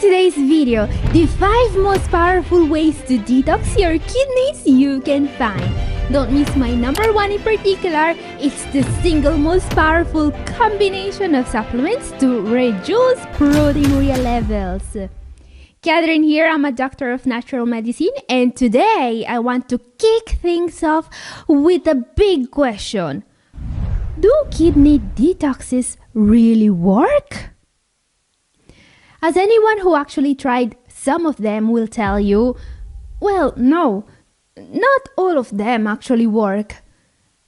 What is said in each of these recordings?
today's video, the 5 most powerful ways to detox your kidneys you can find. Don't miss my number 1 in particular. It's the single most powerful combination of supplements to reduce proteinuria levels. Catherine here, I'm a doctor of natural medicine, and today I want to kick things off with a big question. Do kidney detoxes really work? As anyone who actually tried some of them will tell you, well, no, not all of them actually work.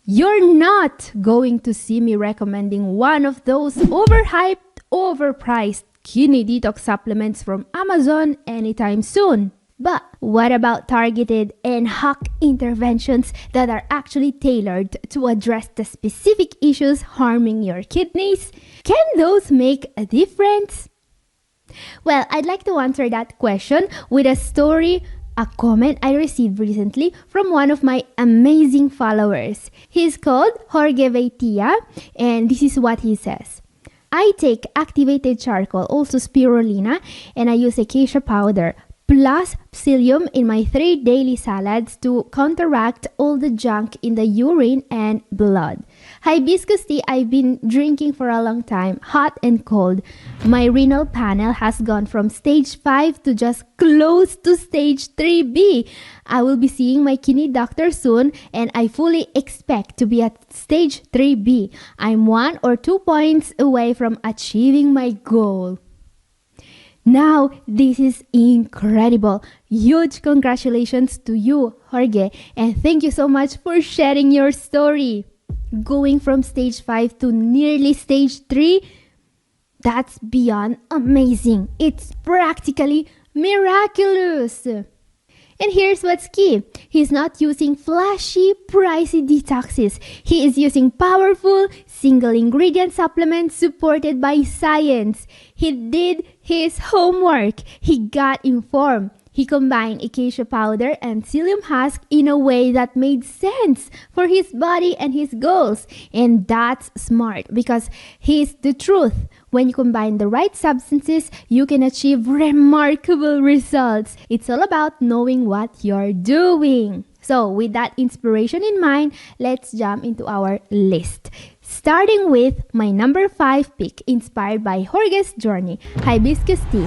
You're not going to see me recommending one of those overhyped, overpriced kidney detox supplements from Amazon anytime soon. But what about targeted and hack interventions that are actually tailored to address the specific issues harming your kidneys? Can those make a difference? Well, I'd like to answer that question with a story, a comment I received recently from one of my amazing followers. He's called Jorge Veitia, and this is what he says. I take activated charcoal, also spirulina, and I use acacia powder, plus psyllium in my 3 daily salads to counteract all the junk in the urine and blood. Hibiscus tea I've been drinking for a long time, hot and cold. My renal panel has gone from stage 5 to just close to stage 3B. I will be seeing my kidney doctor soon, and I fully expect to be at stage 3B. I'm 1 or 2 points away from achieving my goal. Now, this is incredible. Huge congratulations to you, Jorge, and thank you so much for sharing your story. Going from stage 5 to nearly stage 3, that's beyond amazing. It's practically miraculous. And here's what's key. He's not using flashy, pricey detoxes. He is using powerful, single-ingredient supplements supported by science. He did his homework. He got informed. He combined acacia powder and psyllium husk in a way that made sense for his body and his goals. And that's smart because he's the truth. When you combine the right substances, you can achieve remarkable results. It's all about knowing what you're doing. So with that inspiration in mind, let's jump into our list. Starting with my number 5 pick, inspired by Jorge's journey, hibiscus tea.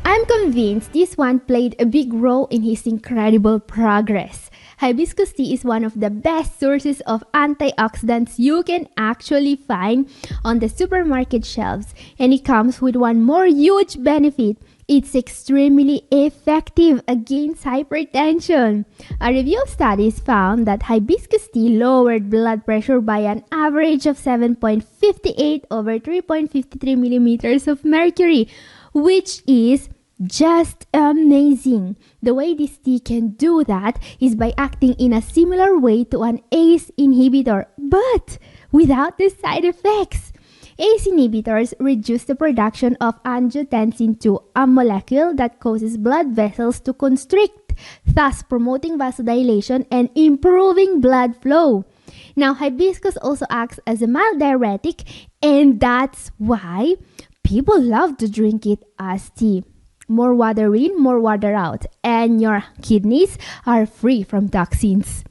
I'm convinced this one played a big role in his incredible progress. Hibiscus tea is one of the best sources of antioxidants you can actually find on the supermarket shelves, and it comes with one more huge benefit. It's extremely effective against hypertension. A review of studies found that hibiscus tea lowered blood pressure by an average of 7.58 over 3.53 millimeters of mercury, which is just amazing. The way this tea can do that is by acting in a similar way to an ACE inhibitor, but without the side effects. ACE inhibitors reduce the production of angiotensin II, a molecule that causes blood vessels to constrict, thus promoting vasodilation and improving blood flow. Now, hibiscus also acts as a mild diuretic, and that's why people love to drink it as tea. More water in, more water out, and your kidneys are free from toxins.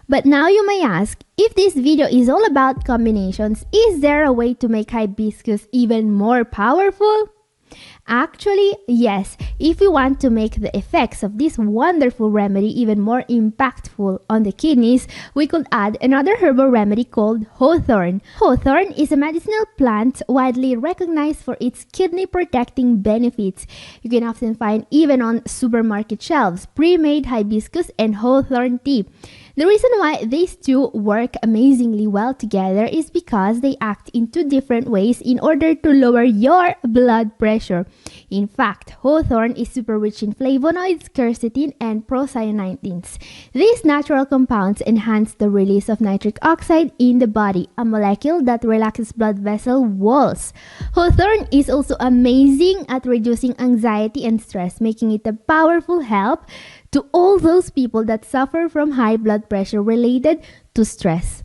But now you may ask, if this video is all about combinations, is there a way to make hibiscus even more powerful? Actually, yes. If we want to make the effects of this wonderful remedy even more impactful on the kidneys, we could add another herbal remedy called hawthorn. Hawthorn is a medicinal plant widely recognized for its kidney protecting benefits. You can often find even on supermarket shelves pre-made hibiscus and hawthorn tea. The reason why these two work amazingly well together is because they act in 2 different ways in order to lower your blood pressure. In fact, hawthorn is super rich in flavonoids, quercetin, and procyanidins. These natural compounds enhance the release of nitric oxide in the body, a molecule that relaxes blood vessel walls. Hawthorn is also amazing at reducing anxiety and stress, making it a powerful help to all those people that suffer from high blood pressure related to stress.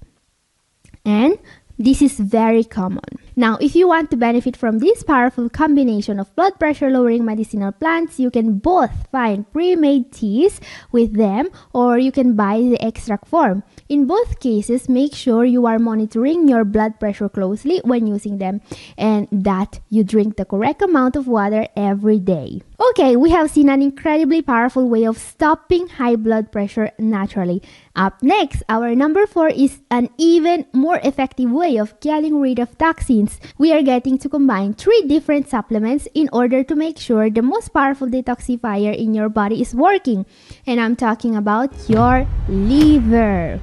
And this is very common. Now, if you want to benefit from this powerful combination of blood pressure lowering medicinal plants, you can both find pre-made teas with them or you can buy the extract form. In both cases, make sure you are monitoring your blood pressure closely when using them and that you drink the correct amount of water every day. Okay, we have seen an incredibly powerful way of stopping high blood pressure naturally. Up next, our number 4 is an even more effective way of getting rid of toxins. We are getting to combine 3 different supplements in order to make sure the most powerful detoxifier in your body is working. And I'm talking about your liver.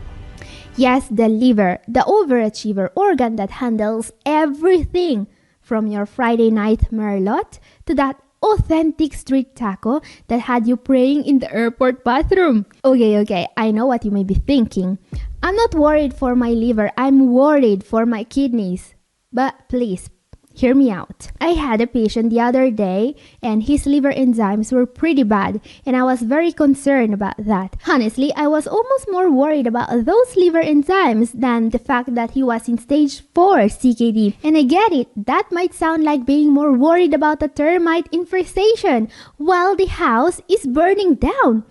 Yes, the liver, the overachiever organ that handles everything from your Friday night merlot to that authentic street taco that had you praying in the airport bathroom. Okay, I know what you may be thinking. I'm not worried for my liver, I'm worried for my kidneys. But please, hear me out. I had a patient the other day and his liver enzymes were pretty bad and I was very concerned about that. Honestly, I was almost more worried about those liver enzymes than the fact that he was in stage 4 CKD. And I get it, that might sound like being more worried about a termite infestation while the house is burning down.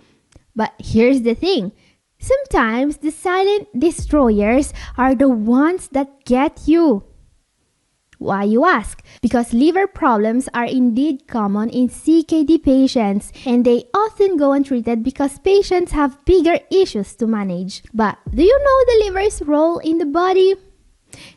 But here's the thing. Sometimes the silent destroyers are the ones that get you. Why, you ask? Because liver problems are indeed common in CKD patients and they often go untreated because patients have bigger issues to manage. But do you know the liver's role in the body?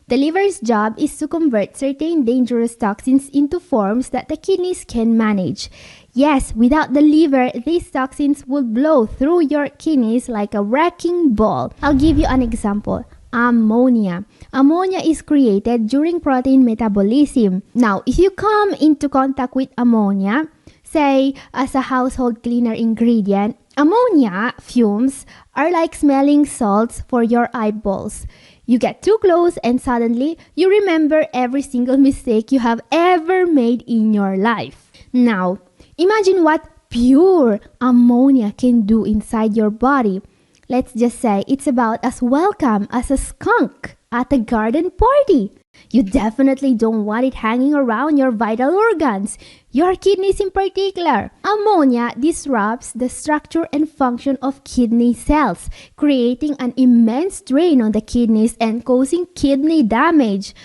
The liver's job is to convert certain dangerous toxins into forms that the kidneys can manage. Yes, without the liver, these toxins would blow through your kidneys like a wrecking ball. I'll give you an example. Ammonia. Ammonia is created during protein metabolism. Now, if you come into contact with ammonia, say as a household cleaner ingredient, ammonia fumes are like smelling salts for your eyeballs. You get too close and suddenly you remember every single mistake you have ever made in your life. Now, imagine what pure ammonia can do inside your body. Let's just say it's about as welcome as a skunk at a garden party. You definitely don't want it hanging around your vital organs, your kidneys in particular. Ammonia disrupts the structure and function of kidney cells, creating an immense strain on the kidneys and causing kidney damage.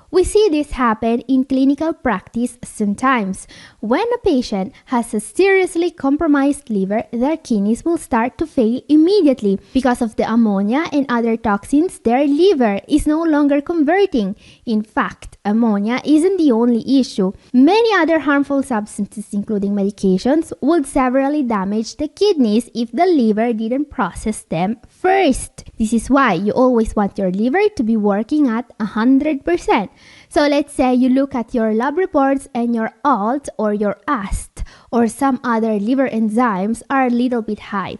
We see this happen in clinical practice sometimes. When a patient has a seriously compromised liver, their kidneys will start to fail immediately. Because of the ammonia and other toxins, their liver is no longer converting. In fact, ammonia isn't the only issue. Many other harmful substances, including medications, would severely damage the kidneys if the liver didn't process them first. This is why you always want your liver to be working at 100%. So let's say you look at your lab reports and your ALT or your AST or some other liver enzymes are a little bit high.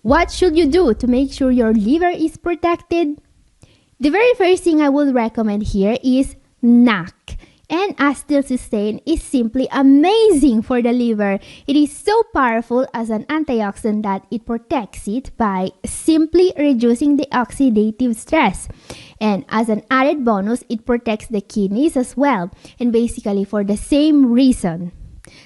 What should you do to make sure your liver is protected? The very first thing I would recommend here is NAC. N-acetylcysteine is simply amazing for the liver. It is so powerful as an antioxidant that it protects it by simply reducing the oxidative stress. And as an added bonus, it protects the kidneys as well. And basically for the same reason.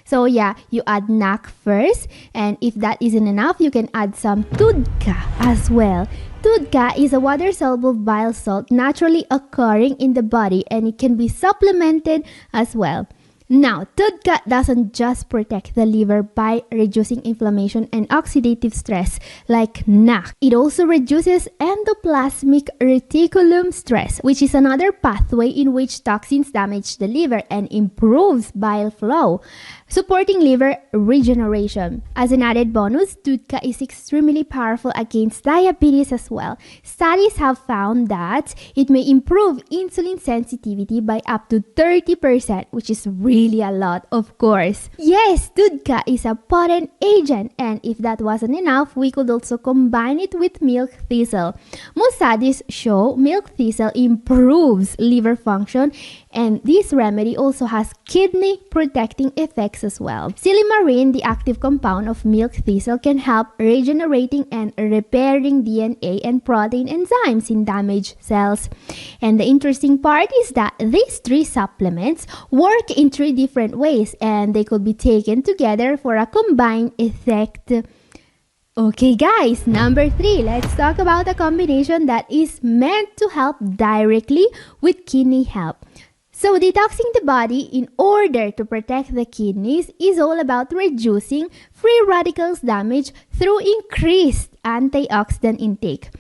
So yeah, you add NAC first, and if that isn't enough, you can add some TUDCA as well. TUDCA is a water-soluble bile salt naturally occurring in the body and it can be supplemented as well. Now, TUDCA doesn't just protect the liver by reducing inflammation and oxidative stress like NAC. It also reduces endoplasmic reticulum stress, which is another pathway in which toxins damage the liver and improves bile flow, supporting liver regeneration. As an added bonus, TUDCA is extremely powerful against diabetes as well. Studies have found that it may improve insulin sensitivity by up to 30%, which is really really a lot, of course. Yes, Tudka is a potent agent, and if that wasn't enough, we could also combine it with milk thistle. Most studies show milk thistle improves liver function, and this remedy also has kidney protecting effects as well. Silymarin, the active compound of milk thistle, can help regenerating and repairing DNA and protein enzymes in damaged cells. And the interesting part is that these three supplements work in three different ways, and they could be taken together for a combined effect. Okay guys, number 3, let's talk about a combination that is meant to help directly with kidney health. So detoxing the body in order to protect the kidneys is all about reducing free radicals damage through increased antioxidant intake.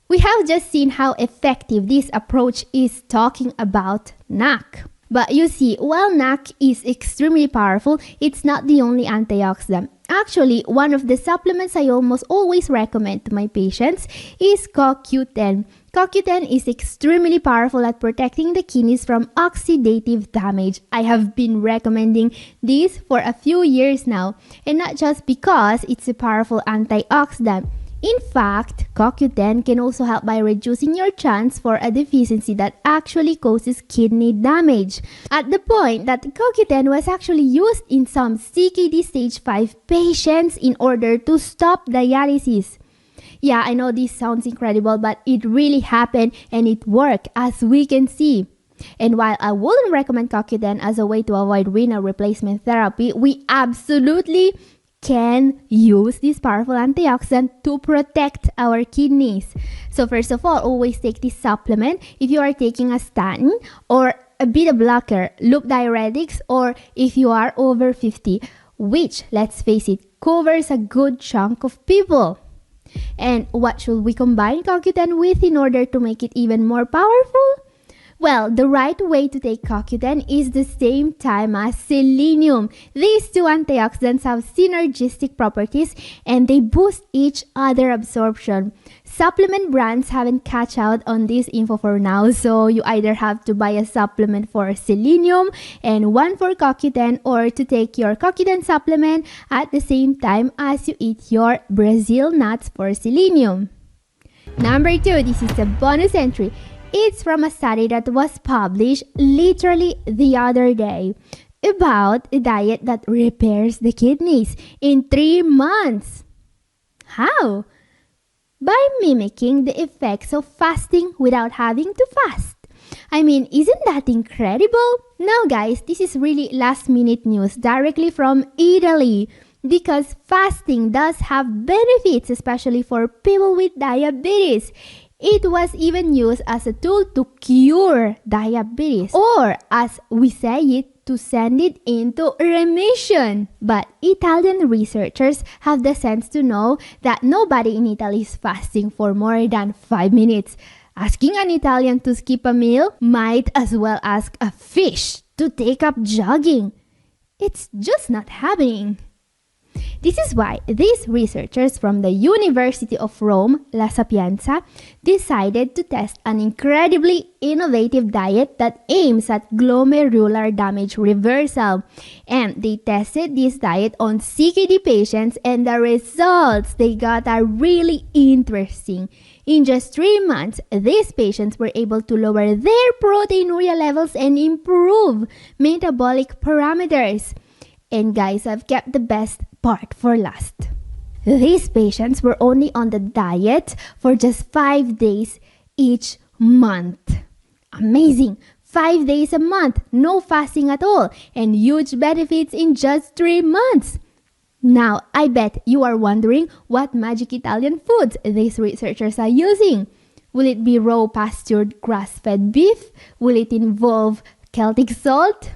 We have just seen how effective this approach is talking about NAC. But you see, while NAC is extremely powerful, it's not the only antioxidant. Actually, one of the supplements I almost always recommend to my patients is CoQ10. CoQ10 is extremely powerful at protecting the kidneys from oxidative damage. I have been recommending this for a few years now, and not just because it's a powerful antioxidant. In fact, CoQ10 can also help by reducing your chance for a deficiency that actually causes kidney damage. At the point that CoQ10 was actually used in some CKD stage 5 patients in order to stop dialysis. Yeah, I know this sounds incredible, but it really happened and it worked, as we can see. And while I wouldn't recommend CoQ10 as a way to avoid renal replacement therapy, we absolutely can use this powerful antioxidant to protect our kidneys. So first of all, always take this supplement if you are taking a statin or a beta blocker, loop diuretics, or if you are over 50, which, let's face it, covers a good chunk of people. And what should we combine CoQ10 with in order to make it even more powerful? Well, the right way to take CoQ10 is the same time as selenium. These two antioxidants have synergistic properties and they boost each other absorption. Supplement brands haven't catch out on this info for now, so you either have to buy a supplement for selenium and one for CoQ10, or to take your CoQ10 supplement at the same time as you eat your Brazil nuts for selenium. Number 2, this is a bonus entry. It's from a study that was published literally the other day about a diet that repairs the kidneys in 3 months. How? By mimicking the effects of fasting without having to fast. I mean, isn't that incredible? Now guys, this is really last minute news directly from Italy, because fasting does have benefits, especially for people with diabetes. It was even used as a tool to cure diabetes, or as we say it, to send it into remission. But Italian researchers have the sense to know that nobody in Italy is fasting for more than 5 minutes. Asking an Italian to skip a meal might as well ask a fish to take up jogging. It's just not happening. This is why these researchers from the University of Rome, La Sapienza, decided to test an incredibly innovative diet that aims at glomerular damage reversal. And they tested this diet on CKD patients, and the results they got are really interesting. In just 3 months, these patients were able to lower their proteinuria levels and improve metabolic parameters. And guys, I've kept the best part for last. These patients were only on the diet for just 5 days each month. Amazing! 5 days a month, no fasting at all, and huge benefits in just 3 months. Now, I bet you are wondering what magic Italian foods these researchers are using. Will it be raw pastured grass-fed beef? Will it involve Celtic salt?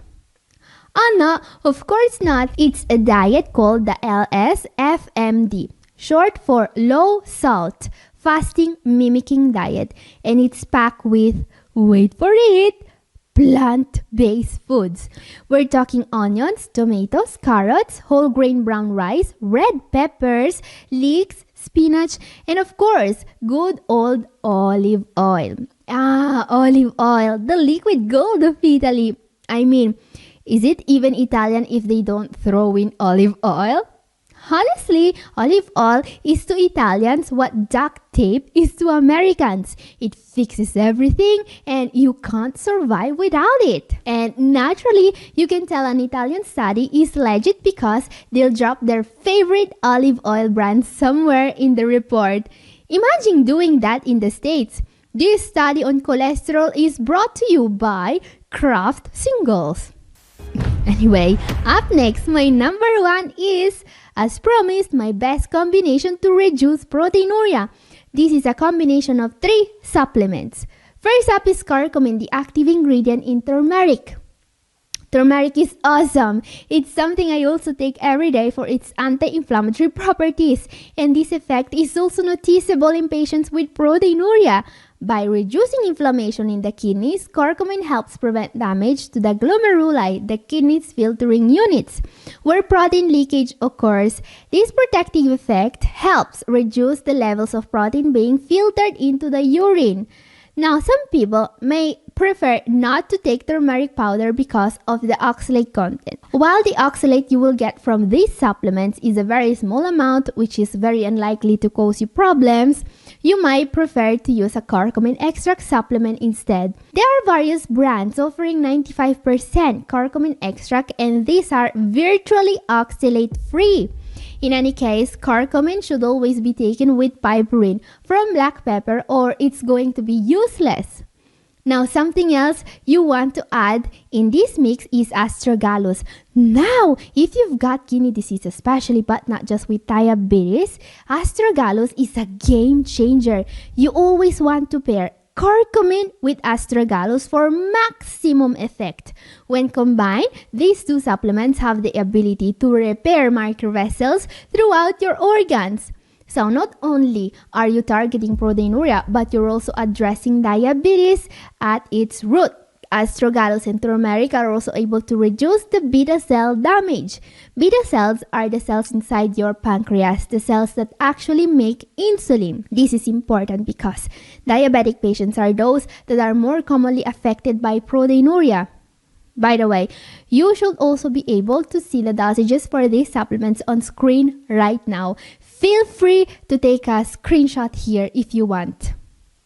Oh no, of course not. It's a diet called the LSFMD, short for low salt fasting mimicking diet, and it's packed with, wait for it, plant-based foods. We're talking onions, tomatoes, carrots, whole grain brown rice, red peppers, leeks, spinach, and of course, good old olive oil. Olive oil, the liquid gold of Italy. I mean, Is it even Italian if they don't throw in olive oil? Honestly, olive oil is to Italians what duct tape is to Americans. It fixes everything and you can't survive without it. And naturally, you can tell an Italian study is legit because they'll drop their favorite olive oil brand somewhere in the report. Imagine doing that in the States. This study on cholesterol is brought to you by Kraft Singles. Anyway, up next, my number 1 is, as promised, my best combination to reduce proteinuria. This is a combination of 3 supplements. First up is curcumin, the active ingredient in turmeric. Turmeric is awesome. It's something I also take every day for its anti-inflammatory properties, and this effect is also noticeable in patients with proteinuria. By reducing inflammation in the kidneys, curcumin helps prevent damage to the glomeruli, the kidneys filtering units, where protein leakage occurs. This protective effect helps reduce the levels of protein being filtered into the urine. Now, some people may prefer not to take turmeric powder because of the oxalate content. While the oxalate you will get from these supplements is a very small amount, which is very unlikely to cause you problems, you might prefer to use a curcumin extract supplement instead. There are various brands offering 95% curcumin extract, and these are virtually oxalate-free. In any case, curcumin should always be taken with piperine from black pepper or it's going to be useless. Now, something else you want to add in this mix is astragalus. Now, if you've got kidney disease especially, but not just with diabetes, astragalus is a game changer. You always want to pair curcumin with astragalus for maximum effect. When combined, these 2 supplements have the ability to repair microvessels throughout your organs. So not only are you targeting proteinuria, but you're also addressing diabetes at its root. Astragalus and turmeric are also able to reduce the beta cell damage. Beta cells are the cells inside your pancreas, the cells that actually make insulin. This is important because diabetic patients are those that are more commonly affected by proteinuria. By the way, you should also be able to see the dosages for these supplements on screen right now. Feel free to take a screenshot here if you want.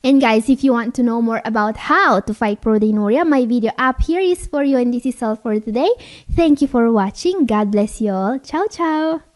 And guys, if you want to know more about how to fight proteinuria, my video up here is for you, and this is all for today. Thank you for watching. God bless you all. Ciao, ciao.